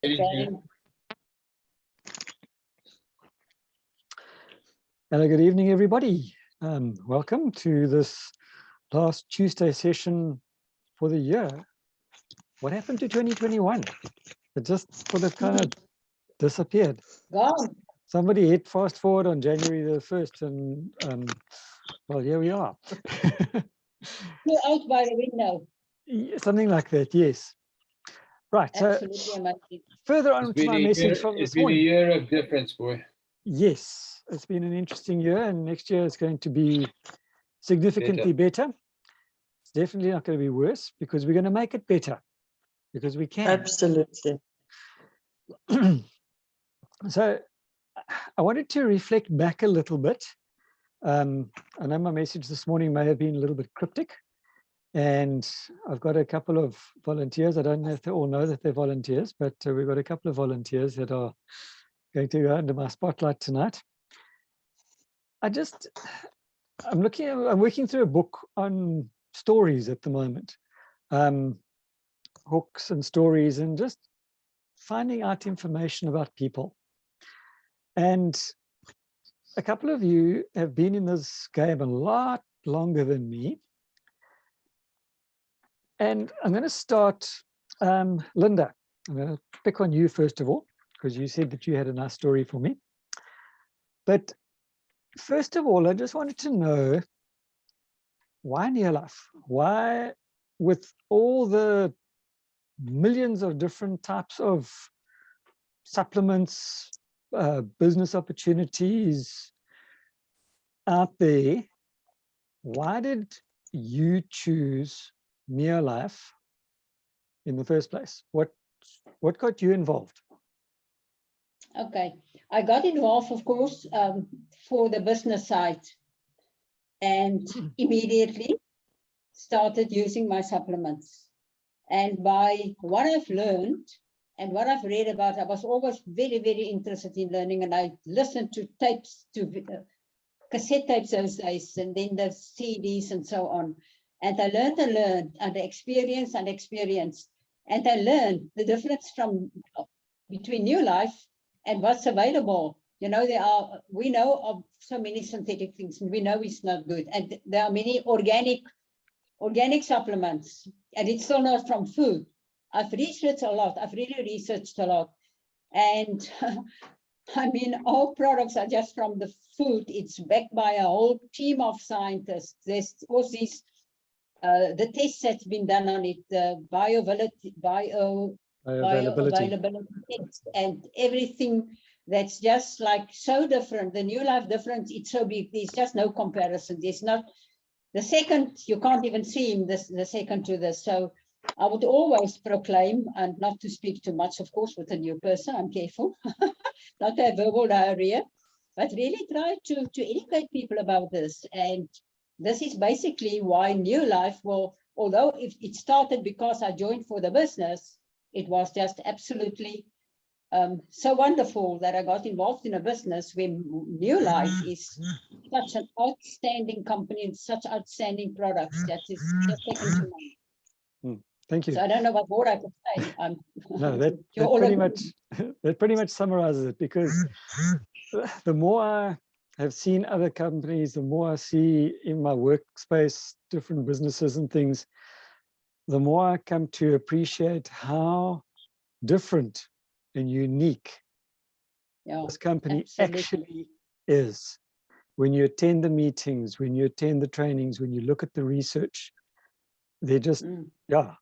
Hello, good evening, everybody. Welcome to this last Tuesday session for the year. What happened to 2021? It just sort of kind of disappeared. Gone. Somebody hit fast forward on January the 1st and well, here we are. Flew out by the window. Something like that, yes. Right, Absolutely so amazing. further on to my message from this morning. It's been a year of difference, boy. Yes, it's been an interesting year, and next year is going to be significantly better. It's definitely not going to be worse because we're going to make it better because we can. Absolutely. So I wanted to reflect back a little bit. I know my message this morning may have been a little bit cryptic, and I've got a couple of volunteers. I don't know if they all know that they're volunteers, but we've got a couple of volunteers that are going to go under my spotlight tonight. I'm working through a book on stories at the moment, hooks and stories, and just finding out information about people. And a couple of you have been in this game a lot longer than me. And I'm going to start, Linda, I'm going to pick on you first of all, because you said that you had a nice story for me. But first of all, I just wanted to know, why Neolife? Why, with all the millions of different types of supplements, business opportunities out there, why did you choose Neolife in the first place? What got you involved? Okay, I got involved, of course, for the business side, and immediately started using my supplements. And by what I've learned and what I've read about, I was always very, very interested in learning, and I listened to tapes, to cassette tapes those days, and then the CDs and so on. And I learned and experienced, and I learned the difference between Neolife and what's available. You know, we know of so many synthetic things, and we know it's not good. And there are many organic supplements, and it's still not from food. I've researched a lot. I've really researched a lot. And I mean, all products are just from the food. It's backed by a whole team of scientists. There's all these, the tests that's been done on it, the bioavailability tests, and everything that's just like so different. The Neolife difference, it's so big. There's just no comparison. There's not the second, you can't even see him, the second to this. So I would always proclaim, and not to speak too much, of course, with a new person, I'm careful, not to have verbal diarrhea, but really try to educate people about this. And this is basically why Neolife, well, although it started because I joined for the business, it was just absolutely so wonderful that I got involved in a business where Neolife is such an outstanding company and such outstanding products that is just second to none. Thank you. So I don't know what more I could say. No, that pretty much summarizes it, because the more I have seen other companies, the more I see in my workspace, different businesses and things, the more I come to appreciate how different and unique this company actually is. When you attend the meetings, when you attend the trainings, when you look at the research, they're just,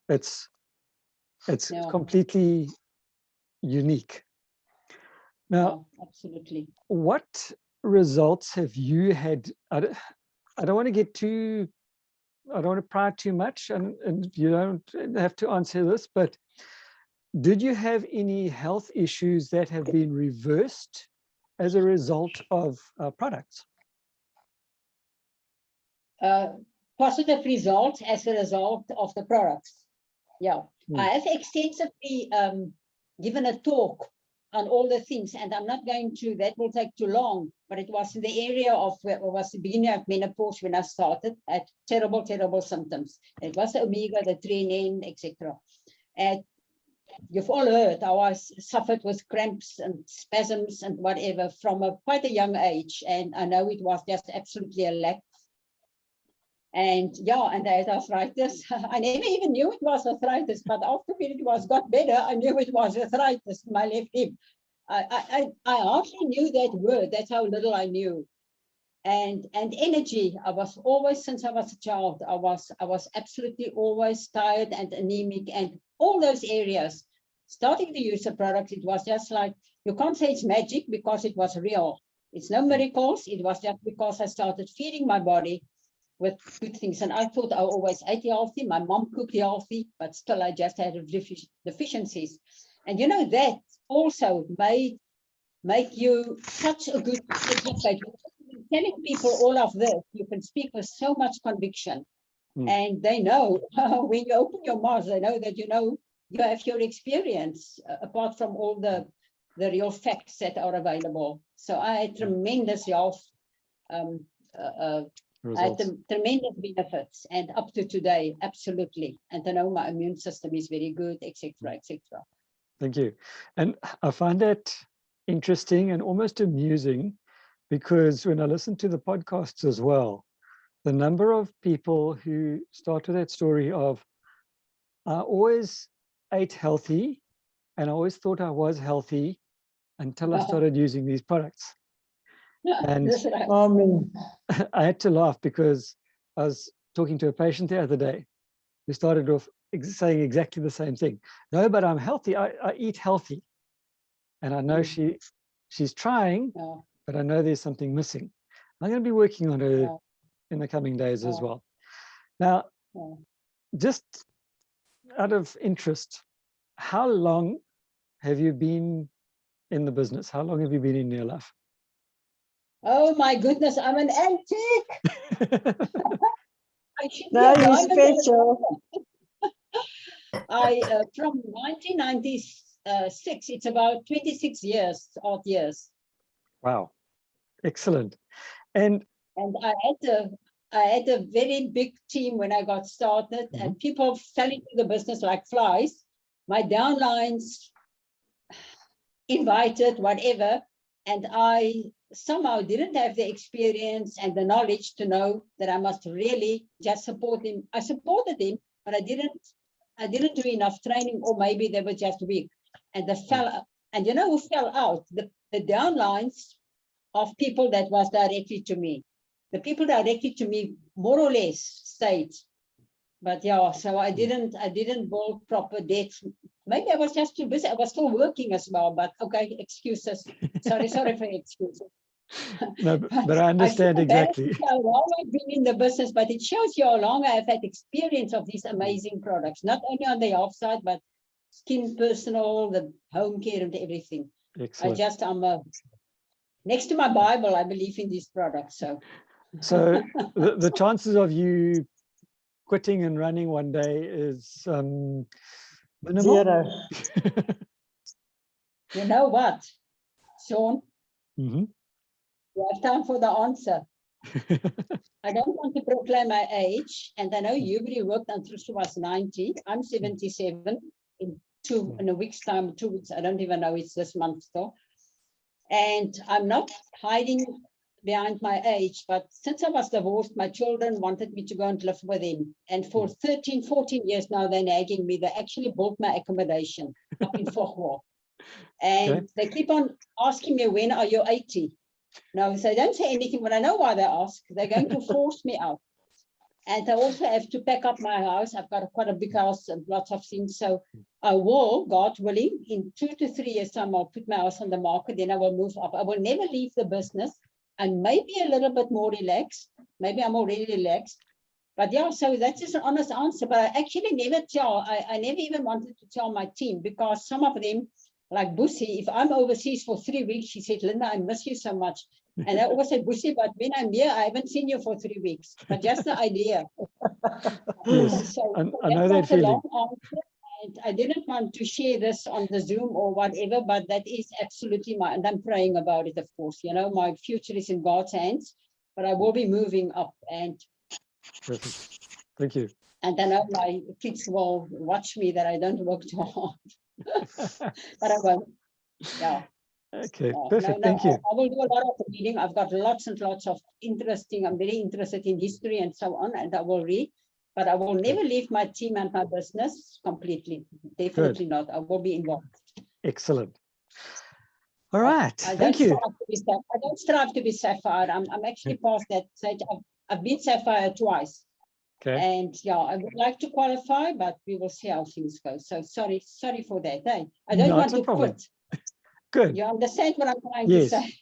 it's completely unique. Now, absolutely. What results have you had? I don't want to pry too much, and you don't have to answer this, but did you have any health issues that have been reversed as a result of products? Positive results as a result of the products. Yeah, I have extensively given a talk on all the things, and I'm not going to, that will take too long, but it was in the area of, it was the beginning of menopause when I started, at terrible symptoms. It was the omega, the 3NN, etc. you've all heard how I suffered with cramps and spasms and whatever from quite a young age. And I know it was just absolutely a lack. And yeah, and I had arthritis. I never even knew it was arthritis, but after it got better, I knew it was arthritis in my left hip. I hardly knew that word. That's how little I knew. And energy. I was always, since I was a child, I was absolutely always tired and anemic, and all those areas. Starting to use the product, it was just like, you can't say it's magic because it was real. It's no miracles. It was just because I started feeding my body with good things. And I thought I always ate healthy. My mom cooked healthy, but still I just had deficiencies. And you know, that also make you such a good advocate. Telling people all of this, you can speak with so much conviction. And they know when you open your mouth, they know that you have your experience apart from all the real facts that are available. So I had tremendous health, I had tremendous benefits, and up to today, absolutely. And I know my immune system is very good, etc., etc. Thank you. And I find that interesting and almost amusing, because when I listen to the podcasts as well, the number of people who start with that story of, I always ate healthy and I always thought I was healthy until I started using these products. And I had to laugh because I was talking to a patient the other day who started off saying exactly the same thing. No, but I'm healthy. I eat healthy. And I know she's trying, but I know there's something missing. I'm going to be working on her in the coming days as well. Now, just out of interest, how long have you been in the business? How long have you been in your life? Oh my goodness, I'm an antique. Now you're special. From 1996, it's about 26 years, odd years. Wow, excellent. And I had a very big team when I got started, and people fell into the business like flies. My downlines invited, whatever, and I somehow didn't have the experience and the knowledge to know that I must really just support him. I supported him, but I didn't do enough training, or maybe they were just weak. And and you know who fell out? The downlines of people that was directly to me. The people directly to me more or less stayed. But yeah, so I didn't build proper debts. Maybe I was just too busy. I was still working as well, but okay, excuses. Sorry for excuses. No, but I understand exactly. How long I've been in the business, but it shows you how long I've had experience of these amazing products, not only on the health side, but skin, personal, the home care and everything. Excellent. I'm next to my Bible, I believe in these products. So the chances of you quitting and running one day is minimal. Zero. You know what, Sean? You have time for the answer. I don't want to proclaim my age, and I know Yubri worked until she was 90. I'm 77. In a week's time, 2 weeks, I don't even know, it's this month still. And I'm not hiding behind my age, but since I was divorced, my children wanted me to go and live with them. And for 13, 14 years now, they're nagging me. They actually built my accommodation up in Vogwal. And they keep on asking me, when are you 80? No, so they don't say anything, but I know why they ask. They're going to force me out. And I also have to pack up my house. I've got quite a big house and lots of things. So I will, God willing, in 2 to 3 years' time, I'll put my house on the market. Then I will move up. I will never leave the business. I may be a little bit more relaxed. Maybe I'm already relaxed. But yeah, so that's just an honest answer. But I actually never tell. I never even wanted to tell my team, because some of them, like Bussy, if I'm overseas for 3 weeks, she said, Linda, I miss you so much. And I always said, Bussy, but when I'm here, I haven't seen you for 3 weeks. But just the idea. Yes, So I know that feeling. And I didn't want to share this on the Zoom or whatever, but that is absolutely and I'm praying about it, of course. You know, my future is in God's hands, but I will be moving up. And perfect. Thank you. And I know my kids will watch me that I don't work too hard. But I won't. Yeah. Okay, No, perfect. no, Thank you. I will do a lot of reading. I've got lots and lots of interesting, I'm very interested in history and so on, and I will read, but I will never leave my team and my business completely. Definitely not. I will be involved. Excellent. All right. I Thank don't you. strive to be I don't strive to be Sapphire. I'm actually past that stage. I've been Sapphire twice. Okay. And yeah, I would like to qualify, but we will see how things go. So sorry for that. Hey, I don't Not want a to problem. quit. Good. You understand what I'm trying Yes. to say?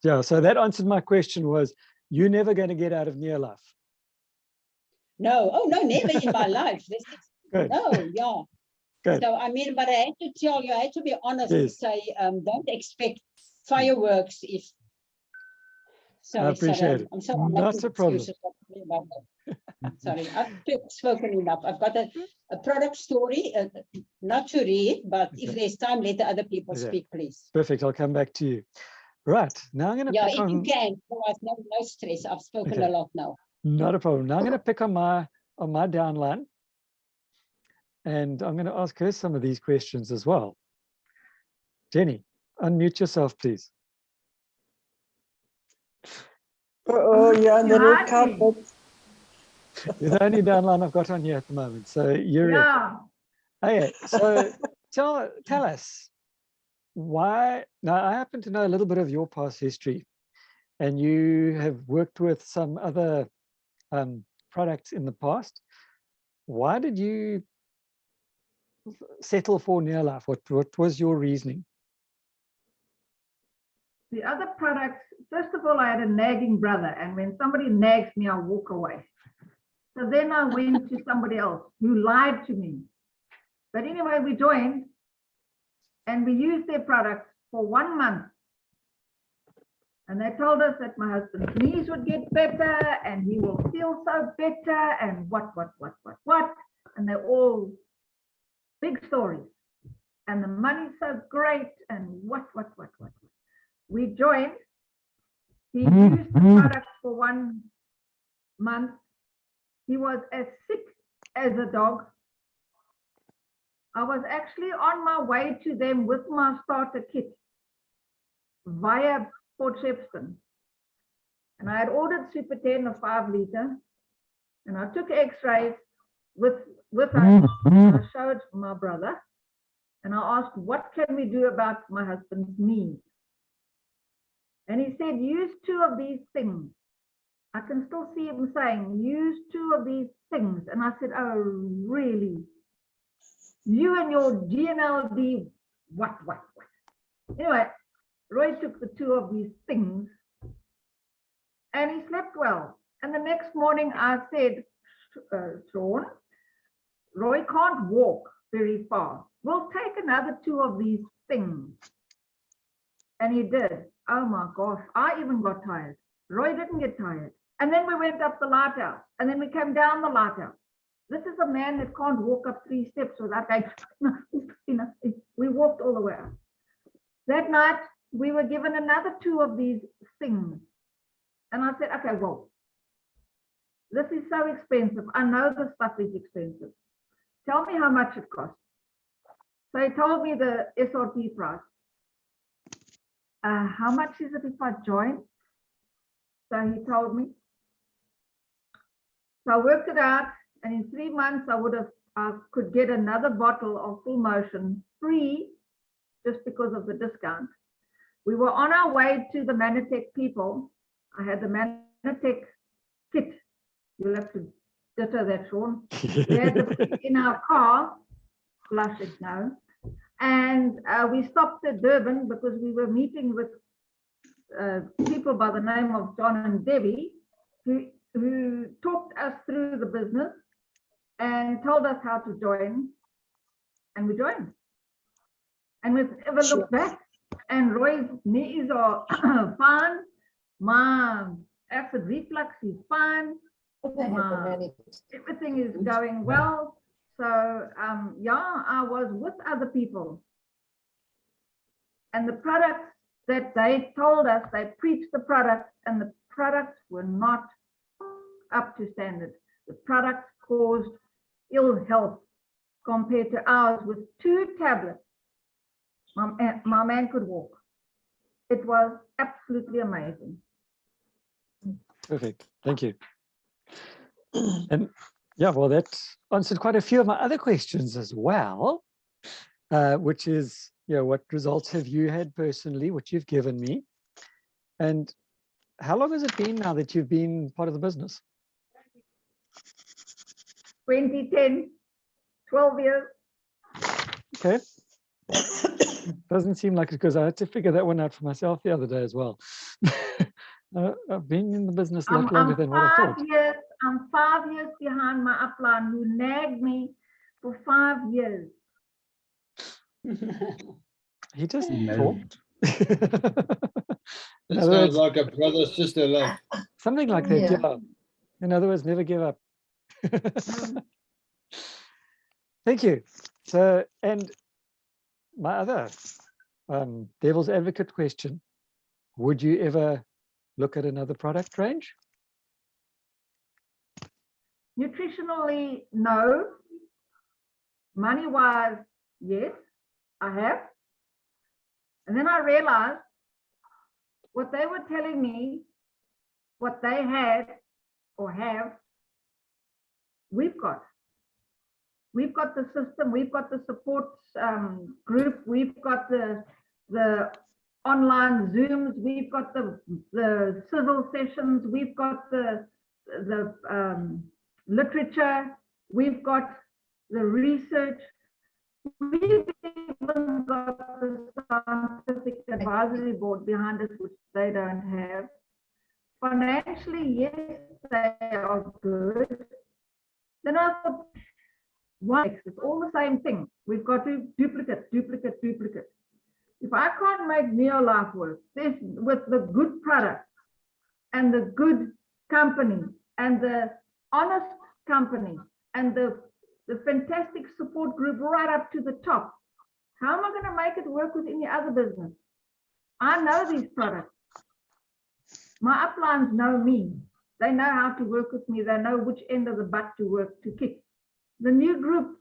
Yeah. So that answered my question was, you're never going to get out of near life. No, oh no, never in my life. Good. No, yeah. Good. So I mean, but I had to tell you, I had to be honest to Yes. say, don't expect fireworks if. Sorry, I appreciate it. I'm sorry, I'm Not making a problem. excuses about that. Sorry, I've spoken enough. I've got a product story, not to read, but if Okay. there's time, let the other people Okay. speak, please. Perfect. I'll come back to you. Right. Now I'm going to Yeah, pick if on. you can. Otherwise, no stress. I've spoken Okay. a lot now. Not a problem. Now I'm going to pick on my downline, and I'm going to ask her some of these questions as well. Jenny, unmute yourself, please. Oh, you're on the red carpet. You're the only downline I've got on here at the moment, so you're it. Yeah, Okay, so tell us why. Now, I happen to know a little bit of your past history, and you have worked with some other products in the past. Why did you settle for Nearlife? What was your reasoning? the other products, first of all, I had a nagging brother, and when somebody nags me, I walk away. So then I went to somebody else who lied to me. But anyway, we joined and we used their products for 1 month. And they told us that my husband's knees would get better and he will feel so better and what. And they're all big stories. And the money's so great and what. We joined. He used the product for 1 month. He was as sick as a dog. I was actually on my way to them with my starter kit via Port Shepstone. And I had ordered Super 10 of 5 liter. And I took x-rays with us. I showed my brother. And I asked, what can we do about my husband's knees? And he said, use 2 of these things. I can still see him saying, use 2 of these things. And I said, oh, really? You and your GNLD, what? Anyway, Roy took the 2 of these things and he slept well. And the next morning I said, Sean, Roy can't walk very far. We'll take another 2 of these things. And he did. Oh my gosh, I even got tired. Roy didn't get tired. And then we went up the lighthouse and then we came down the lighthouse. This is a man that can't walk up 3 steps without going, we walked all the way up. That night, we were given another 2 of these things. And I said, okay, well, this is so expensive. I know the stuff is expensive. Tell me how much it costs. So he told me the SRP price. How much is it if I join? So he told me. So I worked it out, and in 3 months I could get another bottle of Full Motion free, just because of the discount. We were on our way to the Manatech people. I had the Manatech kit. You'll have to ditto that, Sean. We had the in our car, flush it now. And we stopped at Durban because we were meeting with people by the name of John and Debbie, who talked us through the business and told us how to join. And we joined. And we've ever looked back. And Roy's knees are fine. My acid reflux is fine. Everything is going well. So yeah, I was with other people. And the products that they told us, they preached the products, and the products were not up to standard. The products caused ill health compared to ours with 2 tablets My man could walk. It was absolutely amazing. Perfect. Thank you. And yeah, well, that answered quite a few of my other questions as well, which is, what results have you had personally, what you've given me? And how long has it been now that you've been part of the business? 2010, 12 years. Okay. Doesn't seem like it, because I had to figure that one out for myself the other day as well. I've been in the business a lot longer than what I thought. I'm 5 years behind my upline, who nagged me for 5 years. He just No. talked. That sounds like a brother-sister love. Something like that, Yeah. yeah. In other words, never give up. Thank you. So, and my other devil's advocate question, would you ever look at another product range? Nutritionally, no. Money-wise, yes, I have. And then I realized what they were telling me, what they had or have, we've got. We've got the system, we've got the support group, we've got the online Zooms, we've got the civil sessions, we've got the literature, we've got the research, we've even got the scientific advisory board behind us, which they don't have. Financially, yes, they are good. Then I thought, why? It's all the same thing. We've got to duplicate. If I can't make Neolife work with the good product and the good company and the honest company and the fantastic support group right up to the top, how am I going to make it work with any other business? I know these products. My uplines know me. They know how to work with me. They know which end of the butt to work to kick. The new group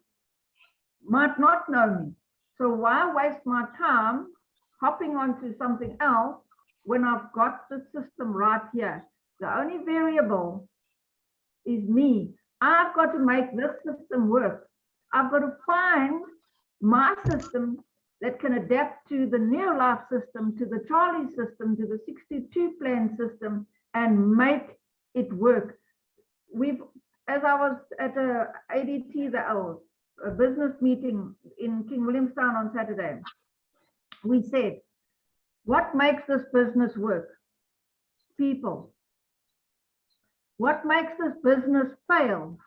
might not know me. So why waste my time hopping onto something else when I've got the system right here? The only variable is me. I've got to make this system work. I've got to find my system that can adapt to the Neolife system, to the Charlie system, to the 62 plan system, and make it work. As I was at a ADT, a business meeting in King Williamstown on Saturday, we said, what makes this business work? People. What makes this business fail?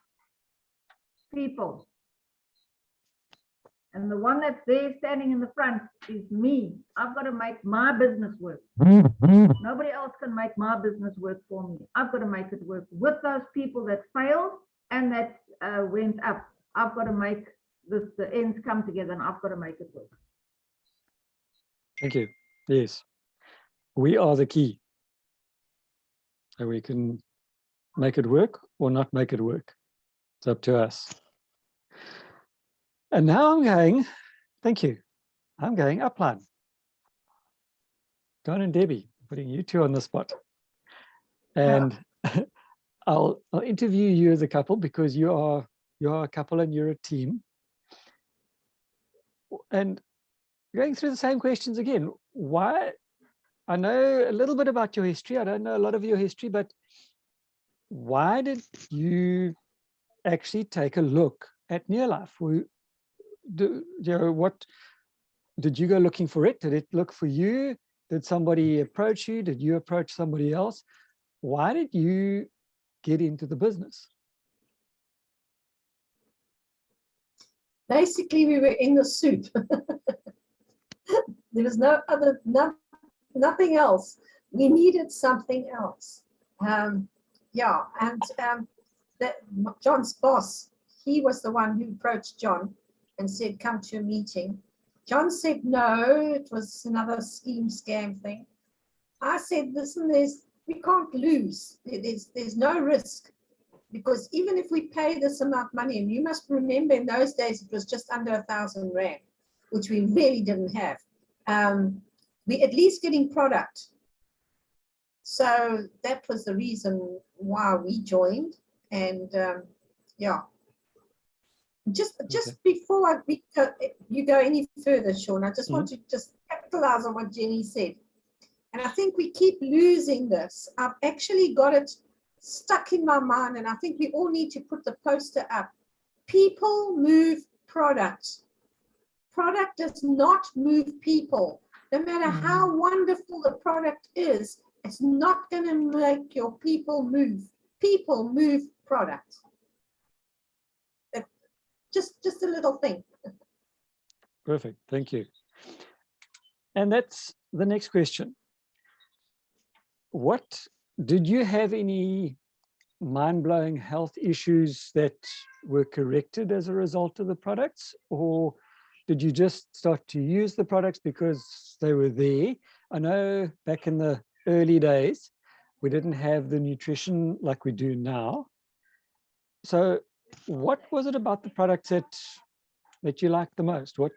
People. And the one that's there standing in the front is me. I've got to make my business work. Nobody else can make my business work for me. I've got to make it work with those people that failed and that went up. I've got to make the ends come together, and I've got to make it work. Thank you. Yes, we are the key. So we can make it work or not make it work. It's up to us. And now I'm going, thank you. I'm going upline. Don and Debbie, putting you two on the spot. And I'll interview you as a couple, because you are a couple and you're a team. And going through the same questions again. Why? I know a little bit about your history. I don't know a lot of your history, but why did you actually take a look at Neolife? What did you go looking for it? Did it look for you? Did somebody approach you? Did you approach somebody else? Why did you get into the business? Basically, we were in the suit. There was nothing else. We needed something else. John's boss, he was the one who approached John and said, come to a meeting. John said no, it was another scam thing. I said, listen, we can't lose. There's no risk, because even if we pay this amount of money, and you must remember in those days it was just under 1,000 Rand, which we really didn't have. we at least getting product. So that was the reason why we joined. And yeah, just before you go any further, Sean, I just want to just capitalize on what Jenny said. And I think we keep losing this. I've actually got it stuck in my mind, and I think we all need to put the poster up. People move product. Product does not move people. No matter how wonderful the product is, it's not going to make your people move. People move product. Just a little thing. Perfect. Thank you. And that's the next question. What did you have any mind-blowing health issues that were corrected as a result of the products, or did you just start to use the products because they were there? I know back in the early days, we didn't have the nutrition like we do now. So what was it about the products that you liked the most? What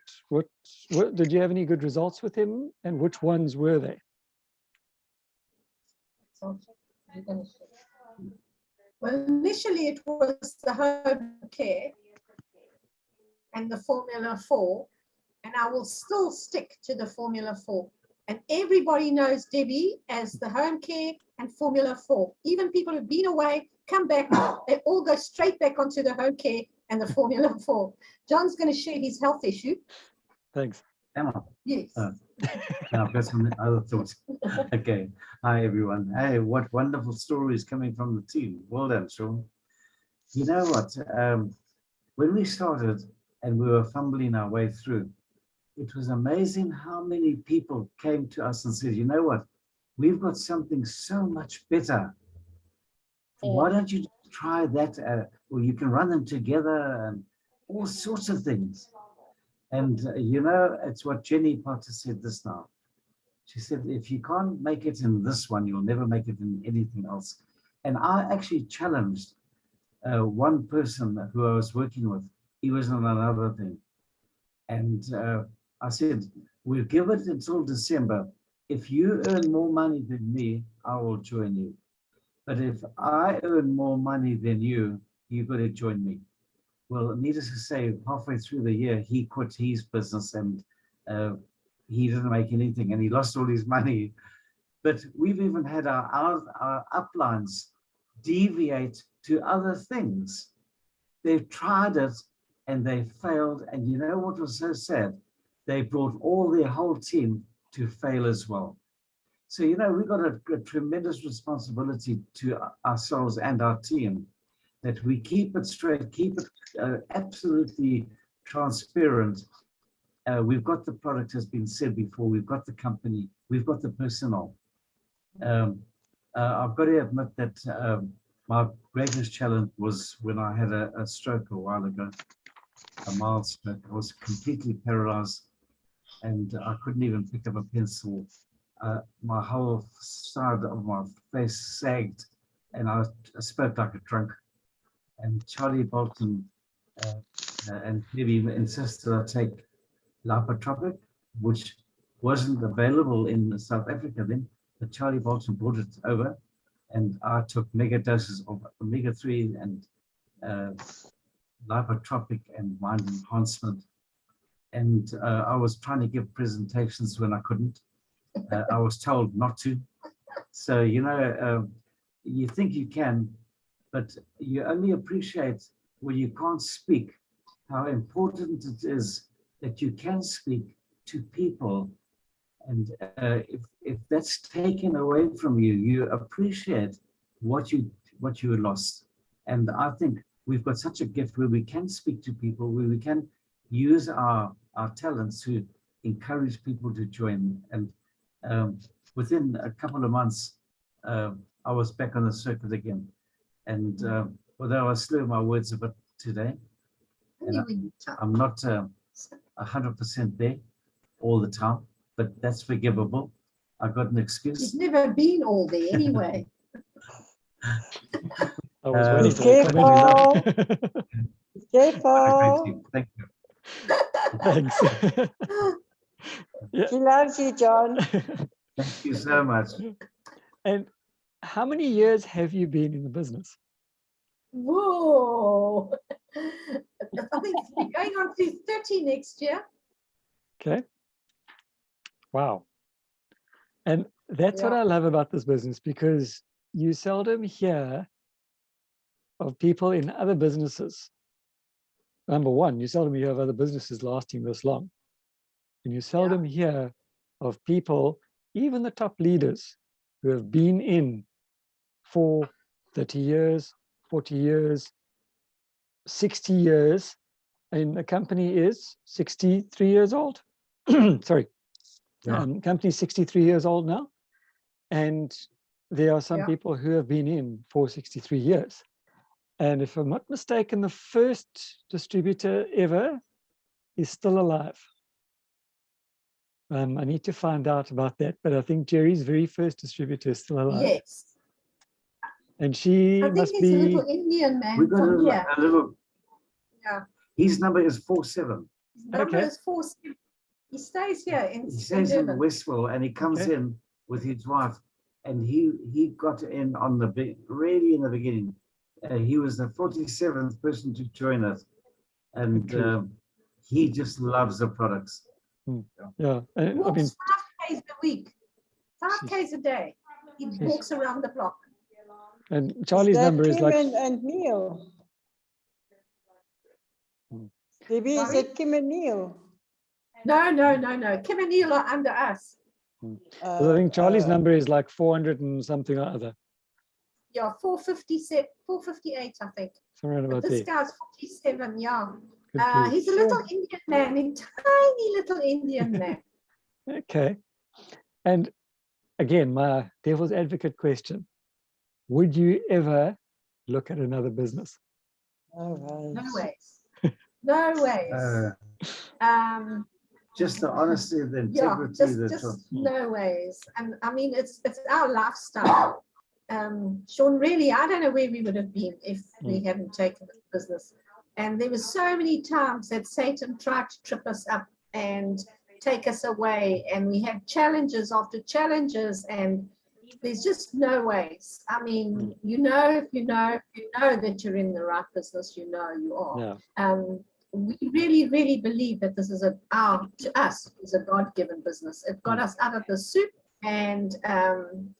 did you have any good results with them, and which ones were they? Well, initially it was the home care and the Formula 4, and I will still stick to the Formula 4. And everybody knows Debbie as the home care and Formula 4. Even people who've been away, come back, they all go straight back onto the home care and the Formula 4. John's going to share his health issue. Thanks. Emma. Yes. Now I've got some other thoughts. Okay. Hi, everyone. Hey, what wonderful stories coming from the team. Well done, Sean. You know what? When we started and we were fumbling our way through, it was amazing how many people came to us and said, you know what? We've got something so much better. Why don't you try that? Or you can run them together and all sorts of things. And you know, it's what Jenny Potter said this now. She said, if you can't make it in this one, you'll never make it in anything else. And I actually challenged one person who I was working with. He was on another thing. And I said, we'll give it until December. If you earn more money than me, I will join you. But if I earn more money than you, you've got to join me. Well, needless to say, halfway through the year, he quit his business and he didn't make anything and he lost all his money. But we've even had our uplines deviate to other things. They've tried it and they failed. And you know what was so sad? They brought all their whole team to fail as well. So, you know, we've got a tremendous responsibility to ourselves and our team, that we keep it straight, keep it absolutely transparent. We've got the product, has been said before, we've got the company, we've got the personnel. I've got to admit that my greatest challenge was when I had a stroke a while ago, a mild stroke. I was completely paralyzed and I couldn't even pick up a pencil. My whole side of my face sagged and I spoke like a drunk. And Charlie Bolton and Debbie insisted I take Lipotropic, which wasn't available in South Africa then, but Charlie Bolton brought it over and I took mega doses of omega-3 and Lipotropic and mind enhancement. And I was trying to give presentations when I couldn't. I was told not to. So, you know, you think you can, but you only appreciate when you can't speak how important it is that you can speak to people. And if that's taken away from you, you appreciate what you lost. And I think we've got such a gift where we can speak to people, where we can use our talents to encourage people to join. And within a couple of months, I was back on the circuit again. And although I slur my words a bit today, and I'm not 100% there all the time, but that's forgivable. I got an excuse. You've never been all there anyway. I was waiting for the comment. Careful. Thank you. Thanks. He loves you, John. Thank you so much. And how many years have you been in the business? Whoa. I think we're going on to 30 next year. Okay. Wow. And that's what Yeah. I love about this business, because you seldom hear of people in other businesses. Number one, you seldom hear of other businesses lasting this long. And you seldom hear of people, even the top leaders, who have been in for 30 years, 40 years, 60 years, and the company is 63 years old. Sorry, Yeah. company is 63 years old now. And there are some Yeah. people who have been in for 63 years. And if I'm not mistaken, the first distributor ever is still alive. I need to find out about that, but I think Jerry's very first distributor is still alive. Yes. And she I think must he's be, a little Indian man We got from here. a little, Yeah. his number is 47. His number Okay. is 47. He stays here in He stays in Durban. Westville and he comes Okay. in with his wife, and he got in on the really in the beginning. He was the 47th person to join us, and Okay. he just loves the products. yeah, He I walks mean, 5 Ks a week, 5 Ks a day. He walks around the block. and Is Charlie's that number is Kim like, and Neil? Debbie, is Sorry? it Kim and Neil? No. Kim and Neil are under us. 'cause I think Charlie's Uh, number is like 400 and something or other, Yeah, 457, 458, I think. somewhere But about this there. guy's 47, yeah. Good grief. He's a little Indian man, a tiny little Indian man. Okay. And again, my devil's advocate question, would you ever look at another business? all right. No ways. No ways. Just the honesty, the Yeah, integrity, the just no ways. And I mean, it's our lifestyle. Sean, really, I don't know where we would have been if we hadn't taken this business. And there were so many times that Satan tried to trip us up and take us away. And we had challenges after challenges, and there's just no ways. I mean, you know that you're in the right business, you know you are. Yeah. We really, really believe that this is to us, is a God-given business. It got us out of the soup, and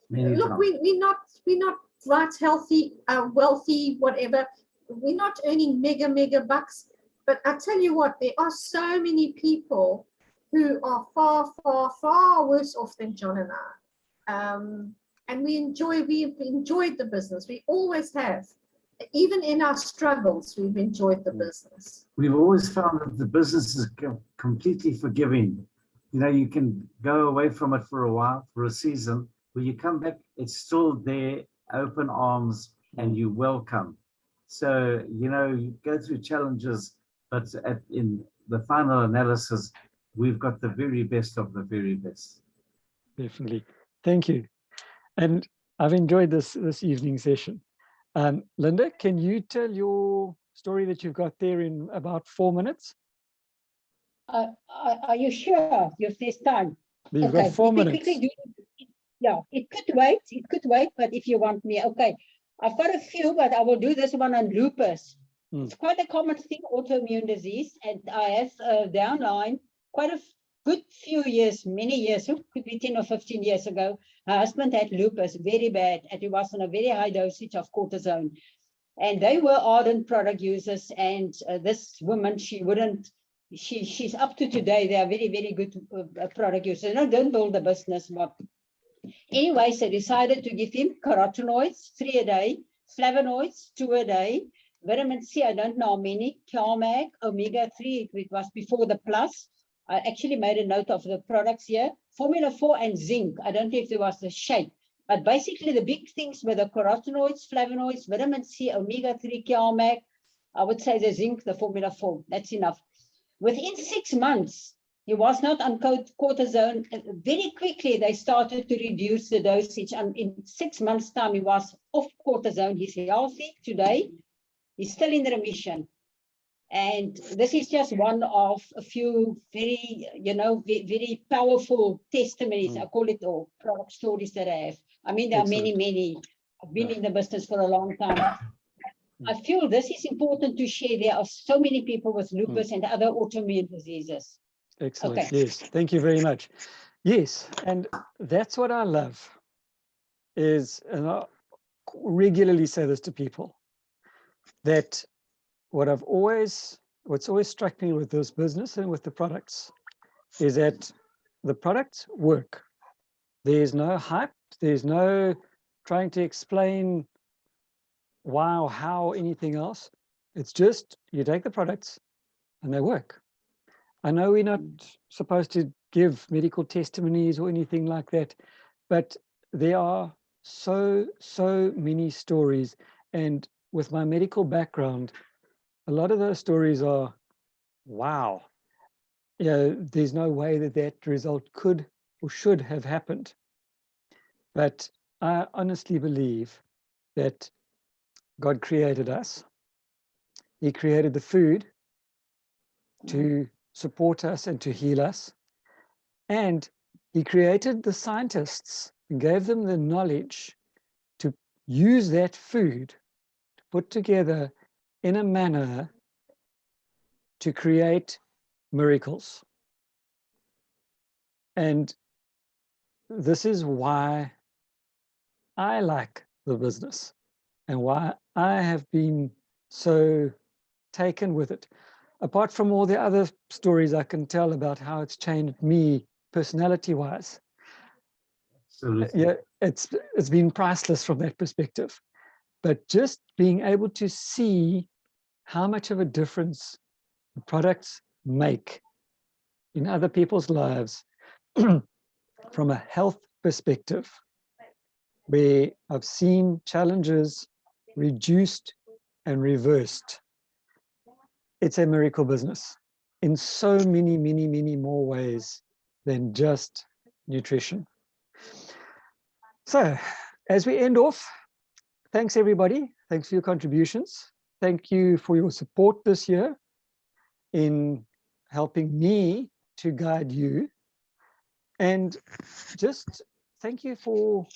look, we're not right, healthy, wealthy, whatever. We're not earning mega bucks, but I tell you what, there are so many people who are far worse off than John and I. And we've enjoyed the business. We always have. Even in our struggles, we've enjoyed the business. We've always found that the business is completely forgiving. You know, you can go away from it for a while, for a season. When you come back, it's still there, open arms, and you welcome. So, you know, you go through challenges, but in the final analysis, we've got the very best of the very best. Definitely. Thank you. And I've enjoyed this evening session. Linda, can you tell your story that you've got there in about 4 minutes? Are you sure? You've this time. You've got 4 let me minutes. quickly yeah, it could wait, but if you want me, okay. I've got a few, but I will do this one on lupus. It's quite a common thing, autoimmune disease, and I have downline quite a good few years, many years, could be 10 or 15 years ago. Her husband had lupus, very bad, and he was on a very high dosage of cortisone. And they were ardent product users, and this woman, she's up to today, they are very good product users. No, don't build a business, but anyway, so decided to give him carotenoids, 3 a day, flavonoids, 2 a day, vitamin C, I don't know how many, Calmag, omega-3, it was before the plus. I actually made a note of the products here, Formula 4 and zinc. I don't know if there was a shake, but basically the big things were the carotenoids, flavonoids, vitamin C, omega-3, Calmag. I would say the zinc, the Formula 4, that's enough. Within 6 months, he was not on cortisone. Very quickly, they started to reduce the dosage. And in 6 months' time, he was off cortisone. He's healthy today. He's still in remission. And this is just one of a few very, very powerful testimonies, I call it, or product stories that I have. I mean, there are many, Excellent. many. I've been in the business for a long time. I feel this is important to share. There are so many people with lupus and other autoimmune diseases. Excellent. Okay. Yes. Thank you very much. Yes. And that's what I love is, and I regularly say this to people, that what's always struck me with this business and with the products is that the products work. There's no hype. There's no trying to explain why or how anything else. It's just you take the products and they work. I know we're not supposed to give medical testimonies or anything like that, but there are so many stories. And with my medical background, a lot of those stories are, wow, there's no way that result could or should have happened. But I honestly believe that God created us. He created the food to support us and to heal us. And he created the scientists and gave them the knowledge to use that food to put together in a manner to create miracles. And this is why I like the business and why I have been so taken with it. Apart from all the other stories I can tell about how it's changed me personality-wise. Absolutely. Yeah, it's been priceless from that perspective. But just being able to see how much of a difference the products make in other people's lives from a health perspective, where I've seen challenges reduced and reversed. It's a miracle business in so many more ways than just nutrition. So as we end off, thanks everybody. Thanks for your contributions. Thank you for your support this year in helping me to guide you. And just thank you for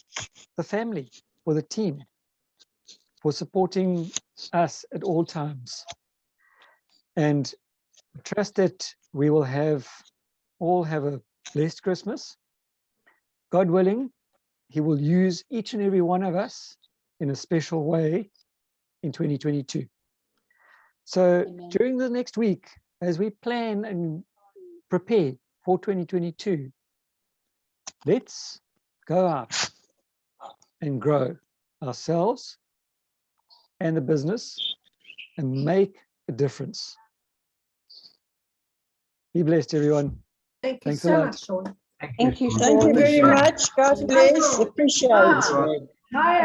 the family, for the team, for supporting us at all times. And trust that we will all have a blessed Christmas. God willing, he will use each and every one of us in a special way in 2022. So Amen. during the next week, as we plan and prepare for 2022, let's go out and grow ourselves and the business and make a difference. Be blessed, everyone. Thank you Thanks a so lot. much, Sean. Thank you Sean. very Appreciate it. much. God bless. Appreciate. Bye.